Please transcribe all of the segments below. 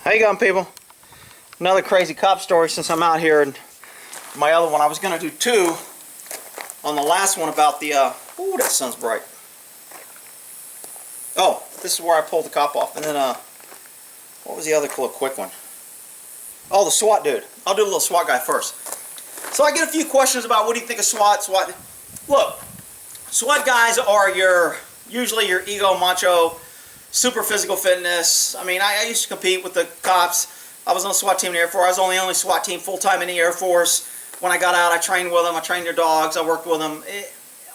How you going, people? Another crazy cop story since I'm out here. And my other one, I was going to do two on the last one about the, ooh, that sun's bright. Oh, this is where I pulled the cop off. And then, what was the other quick one? Oh, the SWAT dude. I'll do a little SWAT guy first. So I get a few questions about what do you think of SWAT? Look, SWAT guys are usually your ego, macho, super physical fitness. I mean, I used to compete with the cops. I was on the SWAT team in the Air Force. I was on the only SWAT team full-time in the Air Force. When I got out, I trained with them. I trained their dogs. I worked with them.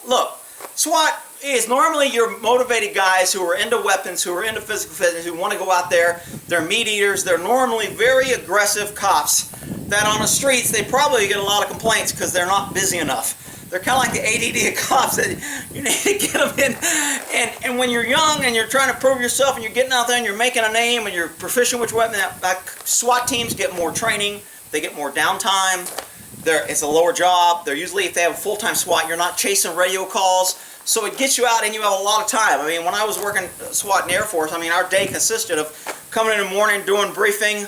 Look, SWAT is normally your motivated guys who are into weapons, who are into physical fitness, who want to go out there. They're meat eaters. They're normally very aggressive cops that on the streets, they probably get a lot of complaints because they're not busy enough. They're kind of like the ADD of cops that you need to get them in. And when you're young and you're trying to prove yourself and you're getting out there and you're making a name and you're proficient with weapons, SWAT teams get more training. They get more downtime. It's a lower job. They're usually, if they have a full-time SWAT, you're not chasing radio calls. So it gets you out and you have a lot of time. I mean, when I was working SWAT in the Air Force, I mean, our day consisted of coming in the morning, doing briefing,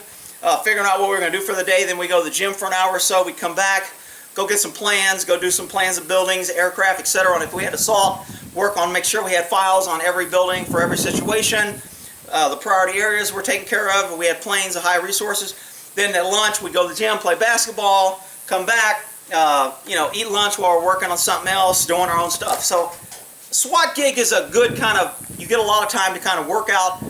figuring out what we were going to do for the day. Then we go to the gym for an hour or so. We come back, go get some plans, go do some plans of buildings, aircraft, etc. And if we had assault, work on, make sure we had files on every building for every situation. The priority areas were taken care of. We had planes of high resources. Then at lunch, we go to the gym, play basketball, come back, eat lunch while we're working on something else, doing our own stuff. So SWAT gig is a good kind of, you get a lot of time to kind of work out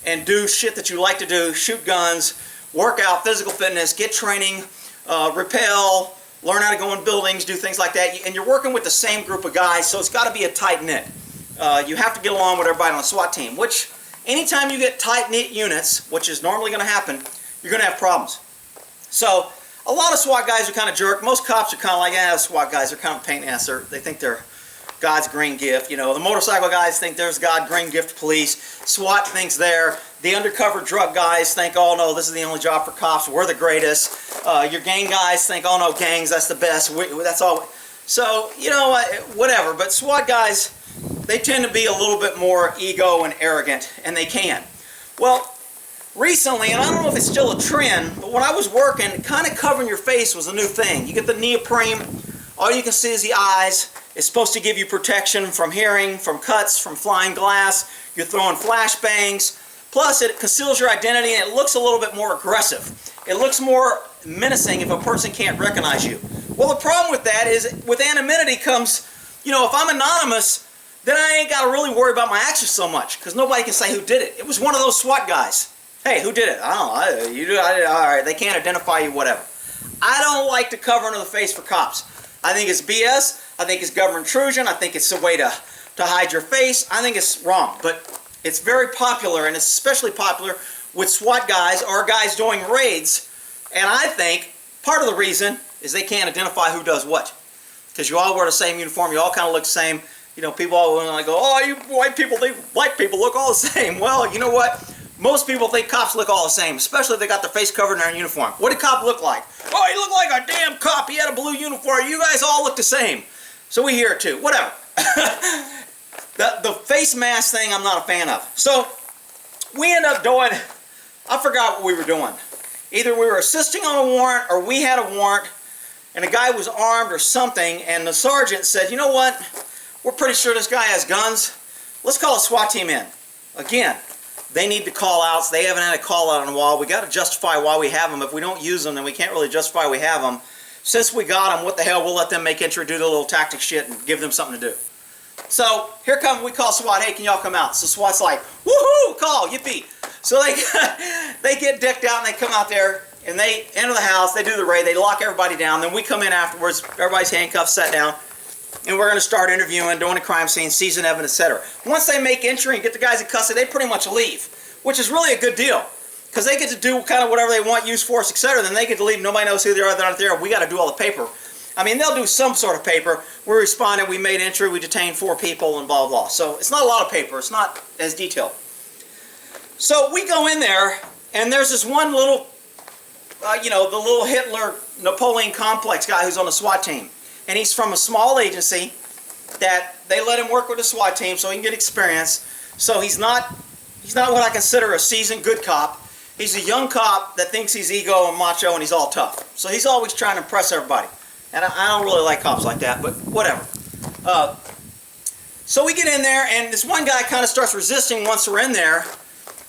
and do shit that you like to do, shoot guns, work out, physical fitness, get training, rappel, learn how to go in buildings, do things like that. And you're working with the same group of guys, so it's got to be a tight-knit. You have to get along with everybody on a SWAT team, which anytime you get tight-knit units, which is normally going to happen, you're going to have problems. So a lot of SWAT guys are kind of jerk. Most cops are kind of like, SWAT guys are kind of a pain in the ass. They think they're God's green gift. You know, the motorcycle guys think there's God's green gift to police. SWAT thinks they're. The undercover drug guys think, oh no, this is the only job for cops. We're the greatest. Your gang guys think, oh no, gangs, that's the best. That's all. So, you know, whatever. But SWAT guys, they tend to be a little bit more ego and arrogant, and they can. Well, recently, and I don't know if it's still a trend, but when I was working, kind of covering your face was a new thing. You get the neoprene, all you can see is the eyes. It's supposed to give you protection from hearing, from cuts, from flying glass. You're throwing flashbangs. Plus, it conceals your identity and it looks a little bit more aggressive. It looks more menacing if a person can't recognize you. Well, the problem with that is with anonymity comes, you know, if I'm anonymous, then I ain't got to really worry about my actions so much because nobody can say who did it. It was one of those SWAT guys. Hey, who did it? I don't know. You do. I did. All right. They can't identify you, whatever. I don't like to cover under the face for cops. I think it's BS. I think it's government intrusion. I think it's a way to hide your face. I think it's wrong. But it's very popular, and it's especially popular with SWAT guys or guys doing raids. And I think part of the reason is they can't identify who does what. Because you all wear the same uniform. You all kind of look the same. You know, people all want to go, oh, you white people think black people look all the same. Well, you know what? Most people think cops look all the same, especially if they got their face covered in their uniform. What did cop look like? Oh, he looked like a damn cop. He had a blue uniform. You guys all look the same. So we hear it too. Whatever. The face mask thing I'm not a fan of. So we end up doing, I forgot what we were doing. Either we were assisting on a warrant or we had a warrant and a guy was armed or something, and the sergeant said, you know what? We're pretty sure this guy has guns. Let's call a SWAT team in. Again, they need the call-outs. They haven't had a call-out on a while. We got to justify why we have them. If we don't use them, then we can't really justify we have them. Since we got them, what the hell, we'll let them make entry, do the little tactic shit, and give them something to do. So here we call SWAT, hey, can y'all come out? So SWAT's like, woohoo, call, yippee. So they get decked out and they come out there and they enter the house, they do the raid, they lock everybody down, then we come in afterwards, everybody's handcuffed, sat down, and we're going to start interviewing, doing the crime scene, seizing evidence, etc. Once they make entry and get the guys in custody, they pretty much leave, which is really a good deal. Because they get to do kind of whatever they want, use force, etc. Then they get to leave. Nobody knows who they are. They're not there. We got to do all the paper. I mean, they'll do some sort of paper. We responded. We made entry. We detained 4 people and blah, blah. So it's not a lot of paper. It's not as detailed. So we go in there, and there's this one little, the little Hitler Napoleon complex guy who's on the SWAT team. And he's from a small agency that they let him work with the SWAT team so he can get experience. So he's not what I consider a seasoned good cop. He's a young cop that thinks he's ego and macho and he's all tough. So he's always trying to impress everybody. And I don't really like cops like that, but whatever. So we get in there, and this one guy kind of starts resisting once we're in there,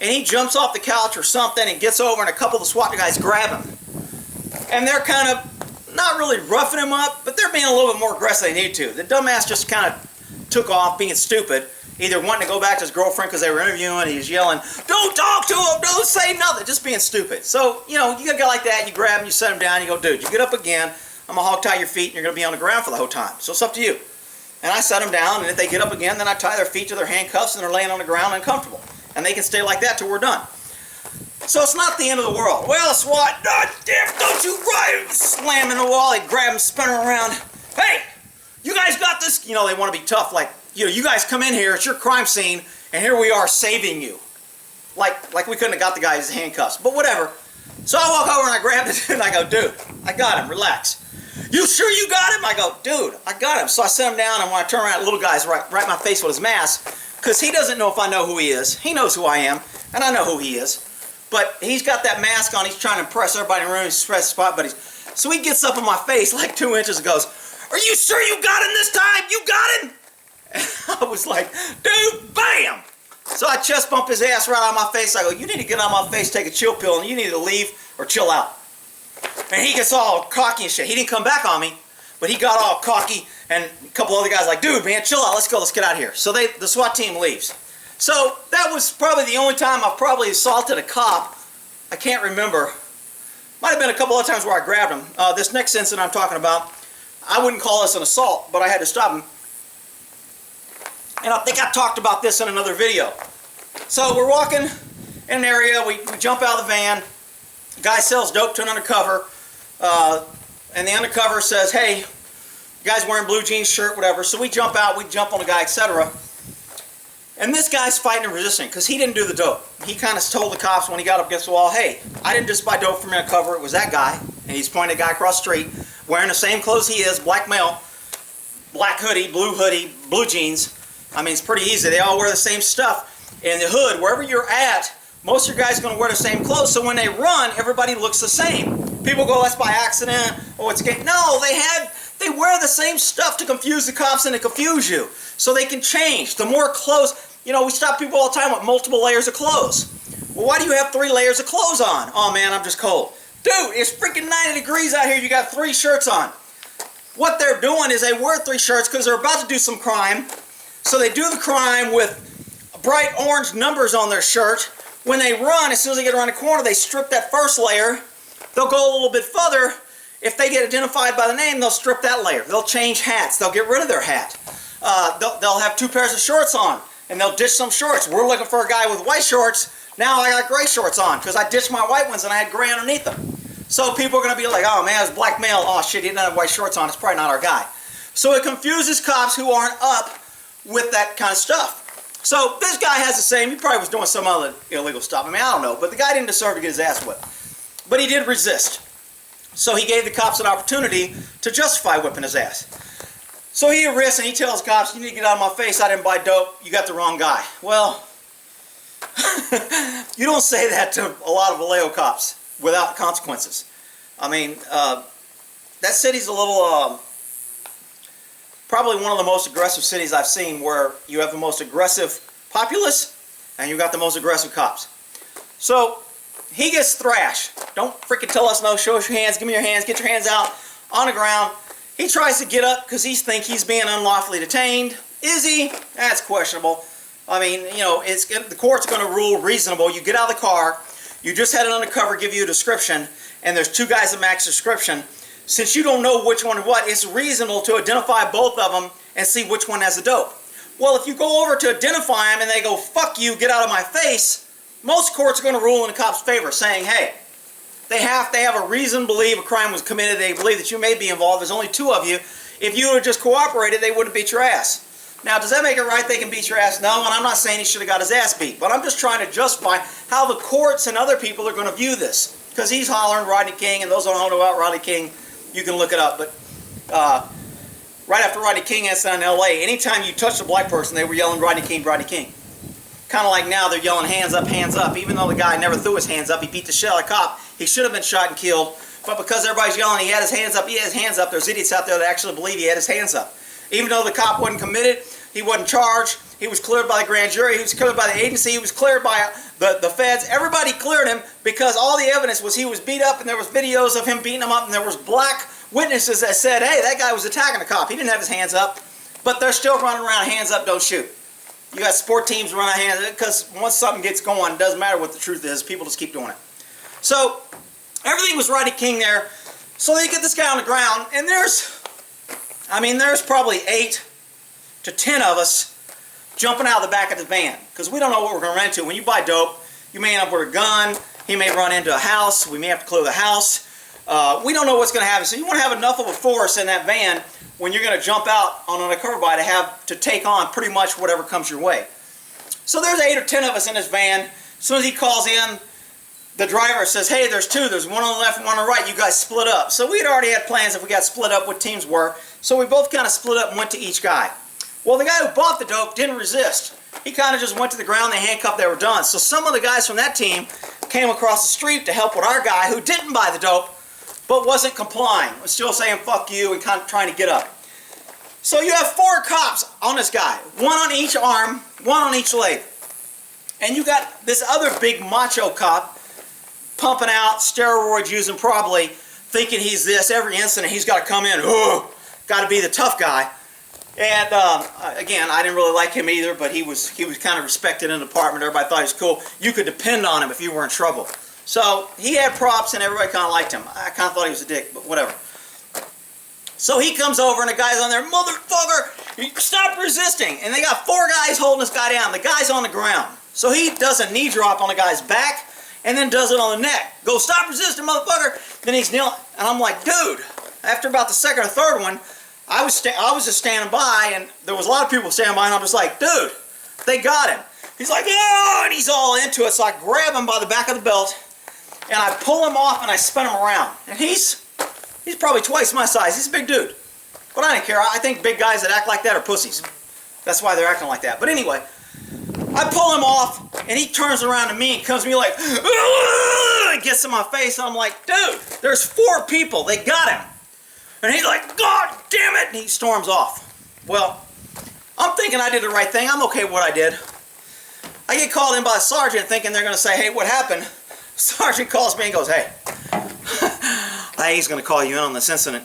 and he jumps off the couch or something and gets over, and a couple of the SWAT guys grab him. And they're kind of not really roughing him up, but they're being a little bit more aggressive than they need to. The dumbass just kind of took off being stupid, either wanting to go back to his girlfriend because they were interviewing, and he's yelling, "Don't talk to him, don't say nothing," just being stupid. So, you know, you got a guy like that, you grab him, you set him down, you go, "Dude, you get up again, I'm going to hog tie your feet, and you're going to be on the ground for the whole time. So it's up to you." And I set them down, and if they get up again, then I tie their feet to their handcuffs, and they're laying on the ground uncomfortable. And they can stay like that till we're done. So it's not the end of the world. Well, SWAT, damn, don't you ride! Slamming the wall, they grab him, spin him around. "Hey, you guys got this?" You know, they want to be tough, like, you guys come in here, it's your crime scene, and here we are saving you. Like we couldn't have got the guy's handcuffs, but whatever. So I walk over and I grab it, and I go, "Dude, I got him, relax." "You sure you got him?" I go, "Dude, I got him." So I set him down, and when I turn around, the little guy's right in my face with his mask, because he doesn't know if I know who he is. He knows who I am, and I know who he is. But he's got that mask on, he's trying to impress everybody in the room, he's stressed spot buddies. So he gets up in my face like 2 inches and goes, "Are you sure you got him this time? You got him?" And I was like, "Dude, bam!" So I chest bump his ass right out of my face. I go, "You need to get out of my face, take a chill pill, and you need to leave or chill out." And he gets all cocky and shit. He didn't come back on me, but he got all cocky, and a couple other guys like, "Dude, man, chill out, let's go, let's get out of here." So the SWAT team leaves. So that was probably the only time I've probably assaulted a cop. I can't remember. Might have been a couple other times where I grabbed him. This next incident I'm talking about, I wouldn't call this an assault, but I had to stop him. And I think I talked about this in another video. So we're walking in an area, we jump out of the van. The guy sells dope to an undercover, and the undercover says, "Hey, you guys wearing blue jeans shirt, whatever." So we jump out, we jump on the guy, etc. And this guy's fighting and resisting because he didn't do the dope. He kind of told the cops when he got up against the wall, "Hey, I didn't just buy dope from an undercover, it was that guy." And he's pointing at a guy across the street, wearing the same clothes he is, black male, black hoodie, blue jeans. I mean, it's pretty easy. They all wear the same stuff. In the hood, wherever you're at, most of your guys are going to wear the same clothes, so when they run, everybody looks the same. People go, "That's by accident," "Oh, it's gay." No, they wear the same stuff to confuse the cops and to confuse you, so they can change. The more clothes, you know, we stop people all the time with multiple layers of clothes. "Well, why do you have 3 layers of clothes on?" "Oh man, I'm just cold." Dude, it's freaking 90 degrees out here, you got 3 shirts on. What they're doing is they wear 3 shirts because they're about to do some crime, so they do the crime with bright orange numbers on their shirt. When they run, as soon as they get around the corner, they strip that first layer. They'll go a little bit further. If they get identified by the name, they'll strip that layer. They'll change hats. They'll get rid of their hat. They'll have 2 pairs of shorts on, and they'll ditch some shorts. We're looking for a guy with white shorts. Now I got gray shorts on because I ditched my white ones and I had gray underneath them. So people are going to be like, "Oh man, it's black male. Oh shit, he didn't have white shorts on. It's probably not our guy." So it confuses cops who aren't up with that kind of stuff. So this guy has the same, he probably was doing some other illegal stuff. I mean, I don't know, but the guy didn't deserve to get his ass whipped. But he did resist. So he gave the cops an opportunity to justify whipping his ass. So he arrests and he tells cops, "You need to get out of my face, I didn't buy dope, you got the wrong guy." Well, you don't say that to a lot of Vallejo cops without consequences. I mean, that city's a little... probably one of the most aggressive cities I've seen, where you have the most aggressive populace and you got the most aggressive cops. So he gets thrashed. "Don't freaking tell us no, show us your hands, give me your hands, get your hands out," on the ground. He tries to get up because he thinks he's being unlawfully detained. Is he? That's questionable. I mean, you know, the court's going to rule reasonable. You get out of the car, you just had an undercover give you a description, and there's 2 guys that match description. Since you don't know which one is what, it's reasonable to identify both of them and see which one has the dope. Well, if you go over to identify them and they go, "Fuck you, get out of my face," most courts are going to rule in the cop's favor, saying, "Hey, they have a reason to believe a crime was committed. They believe that you may be involved. There's only 2 of you. If you had just cooperated, they wouldn't beat your ass." Now, does that make it right they can beat your ass? No, and I'm not saying he should have got his ass beat, but I'm just trying to justify how the courts and other people are going to view this. Because he's hollering Rodney King, and those who don't know about Rodney King, you can look it up. But right after Rodney King incident in L.A., anytime you touched a black person, they were yelling Rodney King, Rodney King. Kind of like now they're yelling hands up, even though the guy never threw his hands up. He beat the shit out of the cop. He should have been shot and killed, but because everybody's yelling he had his hands up, there's idiots out there that actually believe he had his hands up. Even though the cop wasn't committed, he wasn't charged, he was cleared by the grand jury, he was cleared by the agency, he was cleared by the feds. Everybody cleared him because all the evidence was he was beat up, and there was videos of him beating him up, and there was black witnesses that said, hey, that guy was attacking the cop. He didn't have his hands up, but they're still running around hands up, don't shoot. You got sport teams running hands up because once something gets going, it doesn't matter what the truth is, people just keep doing it. So everything was right at King there. So they get this guy on the ground, and there's probably 8 to 10 of us jumping out of the back of the van because we don't know what we're going to run into. When you buy dope, you may end up with a gun, he may run into a house, we may have to clear the house. We don't know what's going to happen. So you want to have enough of a force in that van when you're going to jump out on an undercover buy to take on pretty much whatever comes your way. So there's 8 or 10 of us in this van. As soon as he calls in, the driver says, hey, there's 2. There's one on the left and one on the right. You guys split up. So we had already had plans if we got split up what teams were. So we both kind of split up and went to each guy. Well, the guy who bought the dope didn't resist. He kind of just went to the ground, they handcuffed, they were done. So some of the guys from that team came across the street to help with our guy who didn't buy the dope but wasn't complying. Was still saying fuck you and kind of trying to get up. So you have 4 cops on this guy. 1 on each arm, 1 on each leg. And you got this other big macho cop pumping out, steroids using probably, thinking he's this. Every incident he's got to come in, got to be the tough guy. And again, I didn't really like him either, but he was kind of respected in the department. Everybody thought he was cool. You could depend on him if you were in trouble. So he had props and everybody kind of liked him. I kind of thought he was a dick, but whatever. So he comes over and the guy's on there, motherfucker, stop resisting. And they got 4 guys holding this guy down. The guy's on the ground. So he does a knee drop on the guy's back and then does it on the neck. Go, stop resisting, motherfucker. Then he's kneeling. And I'm like, dude, after about the 2nd or 3rd one, I was just standing by, and there was a lot of people standing by, and I'm just like, dude, they got him. He's like, oh, and he's all into it. So I grab him by the back of the belt, and I pull him off, and I spin him around. And he's probably twice my size. He's a big dude. But I don't care. I think big guys that act like that are pussies. That's why they're acting like that. But anyway, I pull him off, and he turns around to me and comes to me like, and gets in my face, and I'm like, dude, there's 4 people. They got him. And he's like, God damn it! And he storms off. Well, I'm thinking I did the right thing. I'm okay with what I did. I get called in by a sergeant thinking they're going to say, hey, what happened? Sergeant calls me and goes, hey, he's going to call you in on this incident.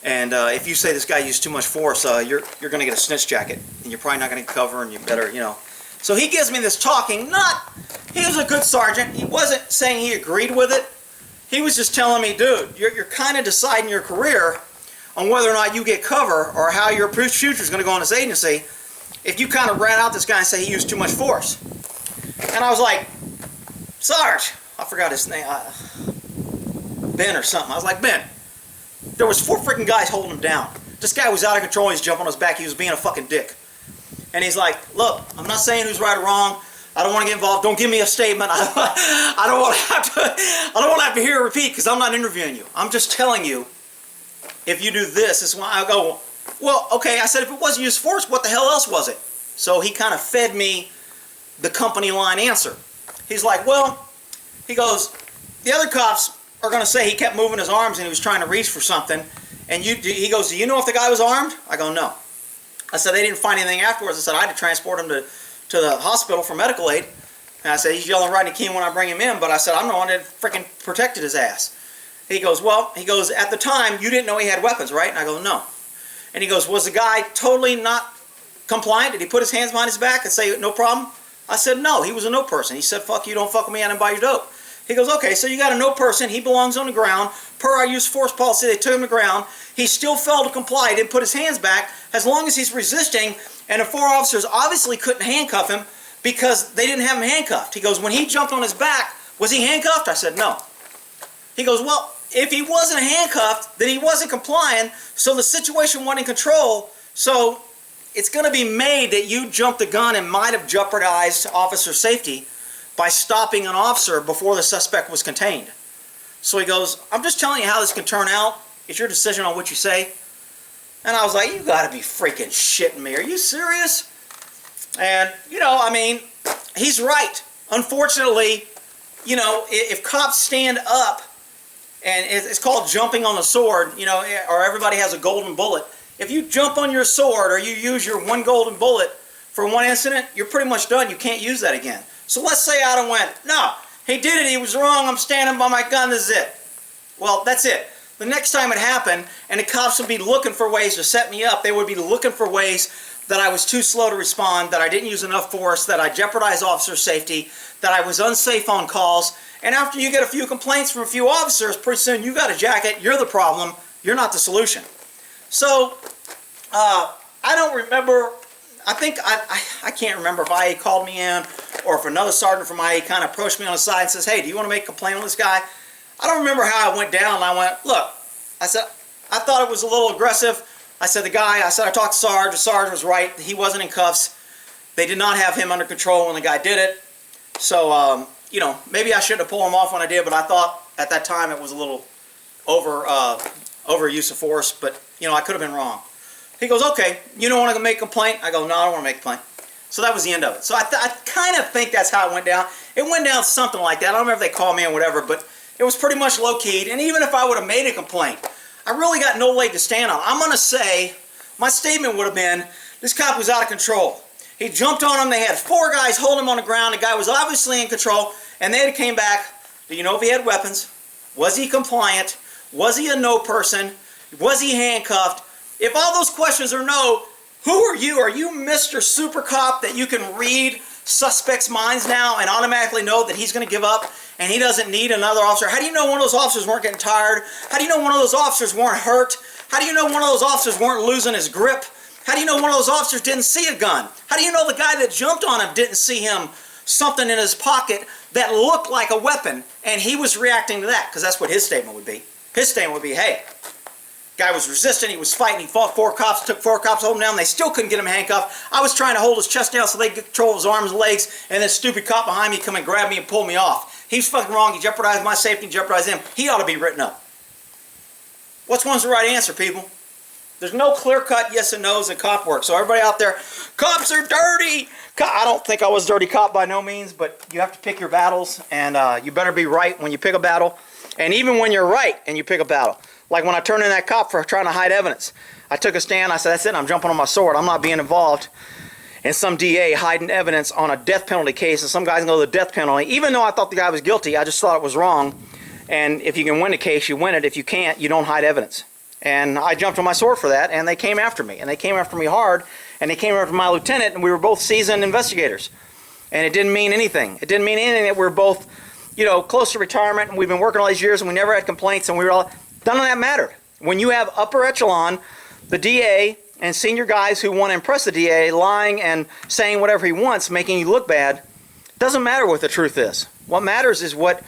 And if you say this guy used too much force, you're going to get a snitch jacket. And you're probably not going to cover, and you better, you know. So he gives me this talking. He was a good sergeant. He wasn't saying he agreed with it. He was just telling me, dude, you're kind of deciding your career on whether or not you get cover or how your future is going to go in this agency if you kind of rat out this guy and say he used too much force. And I was like, Sarge, I forgot his name, Ben or something. I was like, Ben, there was 4 freaking guys holding him down. This guy was out of control. He's jumping on his back. He was being a fucking dick. And he's like, look, I'm not saying who's right or wrong. I don't want to get involved. Don't give me a statement. I don't want to have to hear a repeat because I'm not interviewing you. I'm just telling you, if you do this is why I go, well, okay. I said, if it wasn't used force, what the hell else was it? So he kind of fed me the company line answer. He's like, well, he goes, the other cops are going to say he kept moving his arms and he was trying to reach for something. And he goes, do you know if the guy was armed? I go, no. I said, they didn't find anything afterwards. I said, I had to transport him to the hospital for medical aid. And I said, he's yelling right at Keen when I bring him in. But I said, I'm the one that freaking protected his ass. He goes, well, at the time, you didn't know he had weapons, right? And I go, no. And he goes, was the guy totally not compliant? Did he put his hands behind his back and say, no problem? I said, no, he was a no person. He said, fuck you, don't fuck with me, I didn't buy your dope. He goes, okay, so you got a no person, he belongs on the ground. Per our use force policy, they took him to the ground. He still failed to comply, he didn't put his hands back. As long as he's resisting, and the 4 officers obviously couldn't handcuff him because they didn't have him handcuffed. He goes, when he jumped on his back, was he handcuffed? I said, no. He goes, well, if he wasn't handcuffed, then he wasn't complying, so the situation wasn't in control. So it's going to be made that you jumped the gun and might have jeopardized officer safety by stopping an officer before the suspect was contained. So he goes, I'm just telling you how this can turn out. It's your decision on what you say. And I was like, you got to be freaking shitting me. Are you serious? And, you know, I mean, he's right. Unfortunately, you know, if cops stand up, and it's called jumping on the sword, you know, or everybody has a golden bullet. If you jump on your sword or you use your one golden bullet for one incident, you're pretty much done. You can't use that again. So let's say I'd have went, no, he did it, he was wrong, I'm standing by my gun, this is it. Well, that's it. The next time it happened, and the cops would be looking for ways to set me up, they would be looking for ways that I was too slow to respond, that I didn't use enough force, that I jeopardized officer safety, that I was unsafe on calls. And after you get a few complaints from a few officers, pretty soon you got a jacket, you're the problem, you're not the solution. So, I don't remember, I can't remember if IA called me in or if another sergeant from IA kind of approached me on the side and says, hey, do you want to make a complaint on this guy? I don't remember how I went down. I went, look, I said, I thought it was a little aggressive. I said, I talked to Sarge. The Sarge was right. He wasn't in cuffs. They did not have him under control when the guy did it. So, you know, maybe I shouldn't have pulled him off when I did, but I thought at that time it was a little over use of force, but, you know, I could have been wrong. He goes, okay, you don't want to make a complaint? I go, no, I don't want to make a complaint. So that was the end of it. So I kind of think that's how it went down. It went down something like that. I don't remember if they called me or whatever, but it was pretty much low-keyed. And even if I would have made a complaint, I really got no leg to stand on. I'm going to say, my statement would have been, this cop was out of control. He jumped on him. They had 4 guys holding him on the ground. The guy was obviously in control. And they came back. Do you know if he had weapons? Was he compliant? Was he a no person? Was he handcuffed? If all those questions are no, who are you? Are you Mr. Super Cop that you can read suspects' minds now and automatically know that he's going to give up and he doesn't need another officer? How do you know one of those officers weren't getting tired? How do you know one of those officers weren't hurt? How do you know one of those officers weren't losing his grip? How do you know one of those officers didn't see a gun? How do you know the guy that jumped on him didn't see him something in his pocket that looked like a weapon and he was reacting to that? Because that's what his statement would be. His statement would be, hey, guy was resistant, he was fighting, he fought 4 cops, took 4 cops, hold him down, they still couldn't get him handcuffed. I was trying to hold his chest down so they could control his arms and legs, and this stupid cop behind me come and grab me and pull me off. He's fucking wrong, he jeopardized my safety, jeopardized him. He ought to be written up. What's one's the right answer, people? There's no clear-cut yes and no's in cop work. So everybody out there, cops are dirty! I don't think I was a dirty cop by no means, but you have to pick your battles, and you better be right when you pick a battle. And even when you're right and you pick a battle. Like when I turned in that cop for trying to hide evidence. I took a stand, I said, that's it, I'm jumping on my sword. I'm not being involved in some DA hiding evidence on a death penalty case, and some guys can go to the death penalty. Even though I thought the guy was guilty, I just thought it was wrong. And if you can win a case, you win it. If you can't, you don't hide evidence. And I jumped on my sword for that, and they came after me. And they came after me hard, and they came after my lieutenant, and we were both seasoned investigators. And it didn't mean anything. It didn't mean anything that we were both, you know, close to retirement, and we've been working all these years, and we never had complaints, and we were all, none of that mattered. When you have upper echelon, the DA, and senior guys who want to impress the DA, lying and saying whatever he wants, making you look bad, it doesn't matter what the truth is. What matters is what,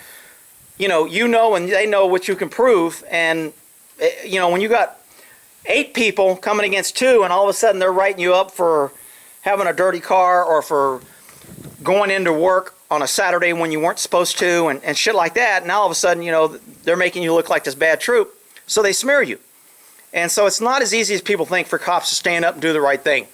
you know and they know what you can prove. And, you know, when you got 8 people coming against 2, and all of a sudden they're writing you up for having a dirty car or for going into work on a Saturday when you weren't supposed to, and shit like that, and all of a sudden, you know, they're making you look like this bad troop, so they smear you. And so it's not as easy as people think for cops to stand up and do the right thing.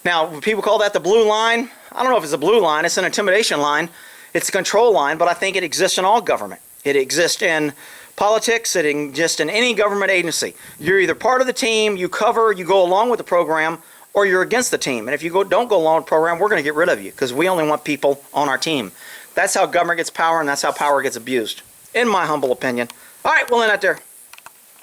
Now, when people call that the blue line, I don't know if it's a blue line, it's an intimidation line, it's a control line, but I think it exists in all government. It exists in politics, it exists in any government agency. You're either part of the team, you cover, you go along with the program, or you're against the team. And if you don't go along with the program, we're going to get rid of you because we only want people on our team. That's how government gets power, and that's how power gets abused, in my humble opinion. All right, we'll end that there.